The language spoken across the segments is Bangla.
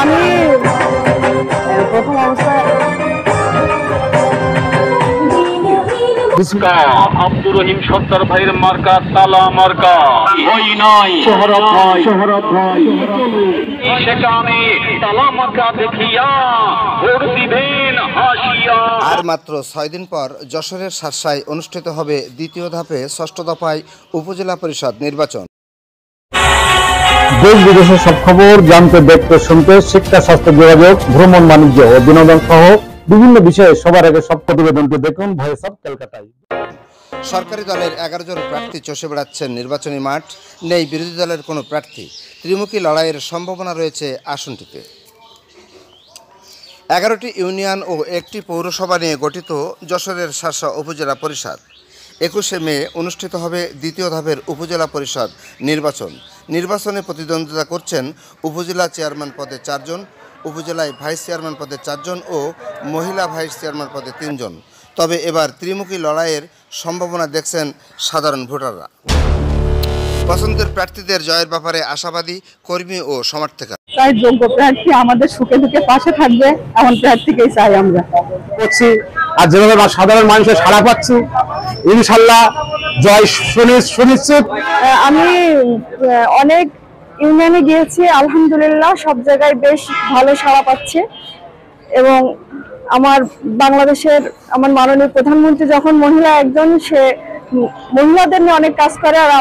আমি প্রথম অবস্থায় আব্দুর রহিম সর্দার ভাইয়ের মার্কা তালা মার্কা ওই নয় সেখানে তালা মার্কা দেখিয়া ভোট দিবেন হাসিয়া। আর মাত্র 6 দিন পর যশোরের শার্শায় অনুষ্ঠিত হবে দ্বিতীয় ধাপে 6ষ্ঠ দফায় উপজেলা পরিষদ নির্বাচন। দেশ বিদেশের সব খবর জানতে, দেখতে, শুনতে, শিক্ষা, স্বাস্থ্য, যোগাযোগ, ভ্রমণ, বাণিজ্য ও বিনোদন সহ বিভিন্ন বিষয়ে সবার আগে সব প্রতিবেদনটি দেখুন ভয়েস অফ কলকাতায়। সরকারি দলের 11 জন প্রার্থী চষে বেড়াচ্ছেন নির্বাচনী মাঠ, নেই বিরোধী দলের কোনো প্রার্থী। ত্রিমুখী লড়াইয়ের সম্ভাবনা রয়েছে আসনটিতে। 11টি ইউনিয়ন ও একটি পৌরসভা নিয়ে গঠিত যশোরের শার্শা উপজেলা পরিষদ। 21শে মে অনুষ্ঠিত হবে দ্বিতীয় ধাপের উপজেলা পরিষদ নির্বাচনে প্রতিদ্বন্দ্বিতা করছেন উপজেলা চেয়ারম্যান পদে 4 জন, উপজেলায় ভাইস চেয়ারম্যান পদে 4 জন ও মহিলা ভাইস চেয়ারম্যান পদে 3 জন। তবে এবার ত্রিমুখী লড়াইয়ের সম্ভাবনা দেখছেন সাধারণ ভোটাররা। পছন্দের প্রার্থীদের জয়ের ব্যাপারে আশাবাদী কর্মী ও সমর্থকরা। তাই যোগ্য প্রার্থী আমাদের সুখে দুঃখে পাশে থাকবে এমন প্রার্থীকেই চাই আমরা করছি। আর যেভাবে সাধারণ মানুষের সাড়া পাচ্ছি, ইনশাল্লাহ জয় সুনিশ্চিত। আমি অনেক ইউনিয়নে গিয়েছি, আলহামদুলিল্লাহ সব জায়গায় বেশ ভালো সাড়া পাচ্ছে। এবং আমার বাংলাদেশের আমার মাননীয় প্রধানমন্ত্রী যখন মহিলা একজন, সে মহিলাদের নিয়ে অনেক কাজ করে। আর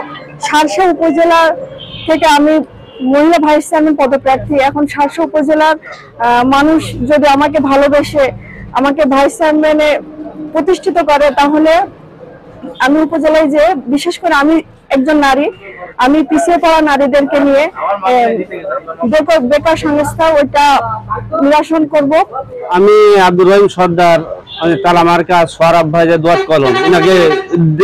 শার্শা উপজেলা থেকে আমি মহিলা ভাইস চেয়ারম্যান পদপ্রার্থী। এখন শার্শা উপজেলার মানুষ যদি আমাকে ভালোবেসে আমাকে ভাইস চেয়ারম্যানে প্রতিষ্ঠিত করে, তাহলে আমি উপজেলায় যে, বিশেষ করে আমি একজন নারী, আমি পিছিয়ে পড়া নারীদেরকে নিয়ে বেকার সংস্থা ওইটা নিরসন করব। আমি আব্দুর রহিম সর্দার তালা মার্কা সোহরাব ভাই যে দোয়াত কলম, এনাকে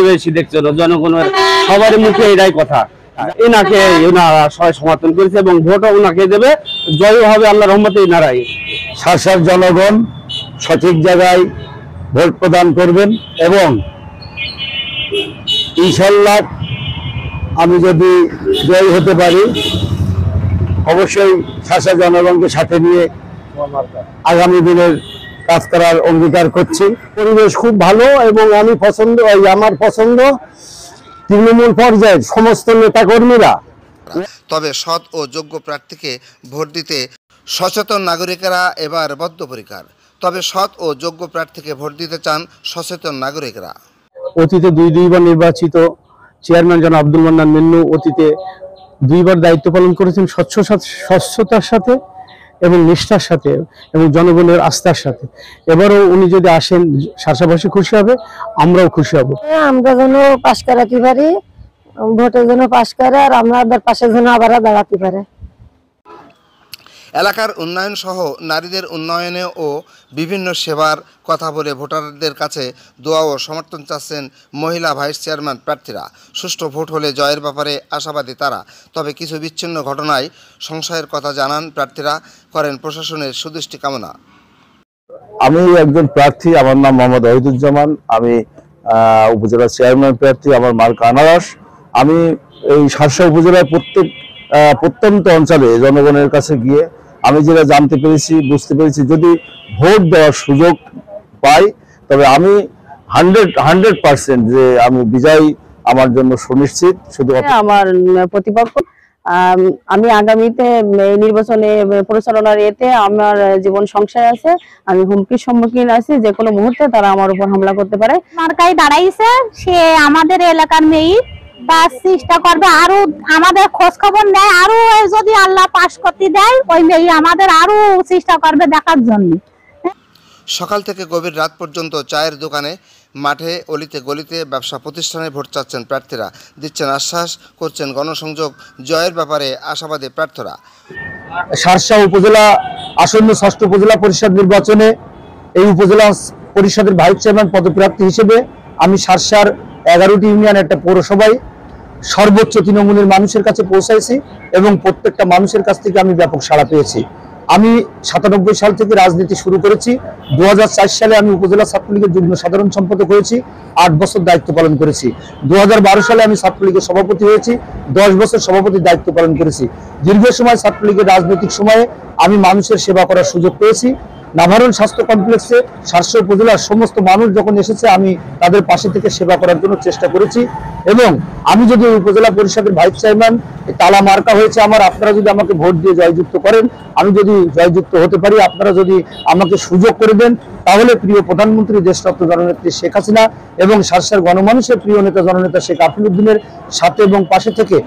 বেশি দেখছে জনগণের সবারই মুখে এটাই কথা। এনাকে ওনারা সবাই সমর্থন করেছে এবং ভোটও ওনাকে দেবে, জয় হবে আল্লাহর রহমতে। এনারাই শার্শার জনগণ সঠিক জায়গায় ভোট প্রদান করবেন এবং ইনশাল্লাহ আমি যদি জয় হতে পারি, অবশ্যই শার্শা জনগণকে সাথে নিয়ে আগামী দিনের কাজ করার অঙ্গীকার করছি। পরিবেশ খুব ভালো এবং আমার পছন্দ তৃণমূল পর্যায়ের সমস্ত নেতাকর্মীরা। তবে সৎ ও যোগ্য প্রার্থীকে ভোট দিতে সচেতন নাগরিকেরা এবার বদ্ধপরিকর। সচেতন নাগরিকরা। অতীতে দুইবার নির্বাচিত চেয়ারম্যান জন আব্দুল মান্নান মিন্নু অতীতে 2বার দায়িত্ব পালন করেছেন স্বচ্ছতার সাথে এবং নিষ্ঠার সাথে এবং জনগণের আস্থার সাথে। এবারও উনি যদি আসেন, শার্শাবাসী খুশি হবে, আমরাও খুশি হব। আমরা যেন পাশ করাতে পারি, ভোটের জন্য পাশ করে, আর আমাদের পাশে যেন আবার দাঁড়াতে পারে। এলাকার উন্নয়ন সহ নারীদের উন্নয়নে ও বিভিন্ন সেবার কথা বলে ভোটারদের কাছে দোয়া ও সমর্থন চাচ্ছেন মহিলা ভাইস চেয়ারম্যান প্রার্থীরা। সুষ্ঠু ভোট হলে জয়ের ব্যাপারে আশাবাদী তারা। তবে কিছু বিচ্ছিন্ন ঘটনায় সংশয়ের কথা জানান প্রার্থীরা, করেন প্রশাসনের সুদৃষ্টি কামনা। আমি একজন প্রার্থী, আমার নাম মোহাম্মদ ওহিদুজ্জামান। আমি উপজেলা চেয়ারম্যান প্রার্থী, আমার মার্কা আনারস। আমি এই শার্শা উপজেলার প্রত্যন্ত অঞ্চলে জনগণের কাছে গিয়ে আমি যেটা জানতে পেরেছি, বুঝতে পেরেছি, যদি ভোট দেওয়ার সুযোগ পাই তবে আমি 100% যে আমি বিজয় আমার জন্য সুনিশ্চিত। শুধু আমার প্রতিপক্ষ, আমি আগামীতে নির্বাচনে পরিচালনার এতে আমার জীবন সংশয় আছে, আমি হুমকির সম্মুখীন আছি, যে কোনো মুহূর্তে তারা আমার উপর হামলা করতে পারে। মার্কায় দাঁড়াইছে, সে আমাদের এলাকার মেয়ে, তার চেষ্টা করবে আরো আমাদের খোঁজ খবর নেয়, আরো যদি আল্লাহ পাশ করতে দেয় ওই মেয়ে আমাদের আরো চেষ্টা করবে দেখার জন্য। সকাল থেকে গভীর রাত পর্যন্ত চায়ের দোকানে, মাঠে, অলিতে গলিতে, ব্যবসা প্রতিষ্ঠানে ভোট চাচ্ছেন প্রার্থীরা, দিচ্ছেন আশ্বাস, করছেন গণসংযোগ। জয়ের ব্যাপারে আশাবাদী প্রার্থীরা। শার্শা উপজেলা আসন্ন 6ষ্ঠ উপজেলা পরিষদ নির্বাচনে এই উপজেলা পরিষদের ভাইস চেয়ারম্যান পদপ্রার্থী হিসেবে আমি শার্শার 11টি ইউনিয়ন একটা পৌরসভায় সর্বোচ্চ তৃণমূলের মানুষের কাছে পৌঁছাইছি এবং প্রত্যেকটা মানুষের কাছ থেকে আমি ব্যাপক সাড়া পেয়েছি। আমি 97 সাল থেকে রাজনীতি শুরু করেছি। 2004 সালে আমি উপজেলা ছাত্রলীগের যুগ্ম সাধারণ সম্পাদক হয়েছি, 8 বছর দায়িত্ব পালন করেছি। 2012 সালে আমি ছাত্রলীগের সভাপতি হয়েছি, 10 বছর সভাপতির দায়িত্ব পালন করেছি। দীর্ঘ সময় ছাত্রলীগের রাজনৈতিক সময়ে আমি মানুষের সেবা করার সুযোগ পেয়েছি। নাভারণ স্বাস্থ্য কমপ্লেক্সে শার্শা উপজেলার সমস্ত মানুষ যখন এসেছে, আমি তাদের পাশে থেকে সেবা করার জন্য চেষ্টা করেছি। এবং আমি যদি উপজেলা পরিষদের ভাইস চেয়ারম্যান তালা মার্কা হয়েছে আমার, আপনারা যদি আমাকে ভোট দিয়ে জয়যুক্ত করেন, আমি যদি জয়যুক্ত হতে পারি, আপনারা যদি আমাকে সুযোগ করে দেন, তাহলে প্রিয় প্রধানমন্ত্রী দেশরত্ন জননেত্রী শেখ হাসিনা এবং শার্শার গণমানুষের প্রিয় নেতা জননেতা শেখ আফিউদ্দিনের সাথে এবং পাশে থেকে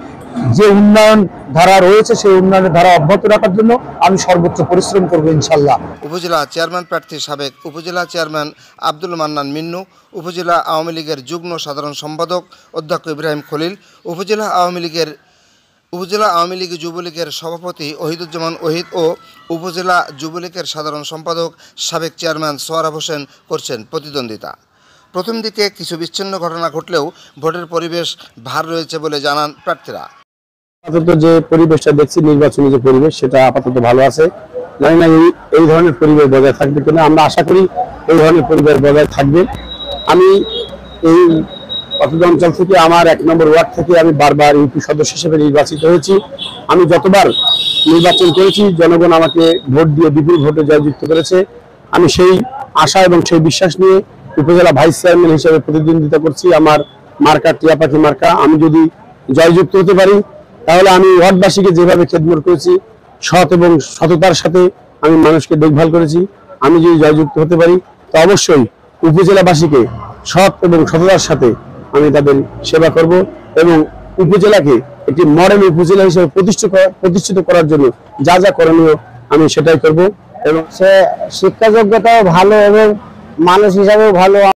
যে উন্নয়ন ধারা রয়েছে, সেই উন্নয়নের ধারা অব্যাহত রাখার জন্য আমি সর্বোচ্চ পরিশ্রম করব ইনশাল্লাহ। উপজেলা চেয়ারম্যান প্রার্থী সাবেক উপজেলা চেয়ারম্যান আব্দুল মান্নান মিন্নু, উপজেলা আওয়ামী লীগের যুগ্ম সাধারণ সম্পাদক অধ্যক্ষ ইব্রাহিম খলিল, উপজেলা আওয়ামী লীগ যুবলীগের সভাপতি ওহিদুজ্জামান ওহিদ ও উপজেলা যুবলীগের সাধারণ সম্পাদক সাবেক চেয়ারম্যান সোহরাব হোসেন করছেন প্রতিদ্বন্দ্বিতা। প্রথম দিকে কিছু বিচ্ছিন্ন ঘটনা ঘটলেও ভোটের পরিবেশ ভার রয়েছে বলে জানান প্রার্থীরা। আপাতত যে পরিবেশটা দেখছি, নির্বাচনী যে পরিবেশ, সেটা আপাতত ভালো আছে। জানি না এই ধরনের পরিবেশ বজায় থাকবে কিনা, আমরা আশা করি এই ধরনের পরিবেশ বজায় থাকবে। আমি এই অত্র অঞ্চল থেকে আমার 1 নম্বর ওয়ার্ড থেকে আমি বারবার ইউপি সদস্য হিসেবে নির্বাচিত হয়েছি। আমি যতবার নির্বাচন করেছি, জনগণ আমাকে ভোট দিয়ে বিপুল ভোটে জয়যুক্ত করেছে। আমি সেই আশা এবং সেই বিশ্বাস নিয়ে উপজেলা ভাইস চেয়ারম্যান হিসেবে প্রতিদ্বন্দ্বিতা করছি। আমার মার্কা টিয়া পাখি মার্কা। আমি যদি জয়যুক্ত হতে পারি, তাহলে আমি ওয়ার্ডবাসীকে যেভাবে খেদমত করেছি, সৎ এবং সততার সাথে আমি মানুষকে দেখভাল করেছি, আমি যদি জয়যুক্ত হতে পারি, তো অবশ্যই উপজেলাবাসীকে সৎ এবং সততার সাথে আমি তাদের সেবা করব এবং উপজেলাকে একটি মডেল উপজেলা হিসেবে প্রতিষ্ঠিত করার জন্য যা যা করণীয় আমি সেটাই করব। এবং সে শিক্ষা যোগ্যতাও ভালো এবং মানুষ হিসাবেও ভালো।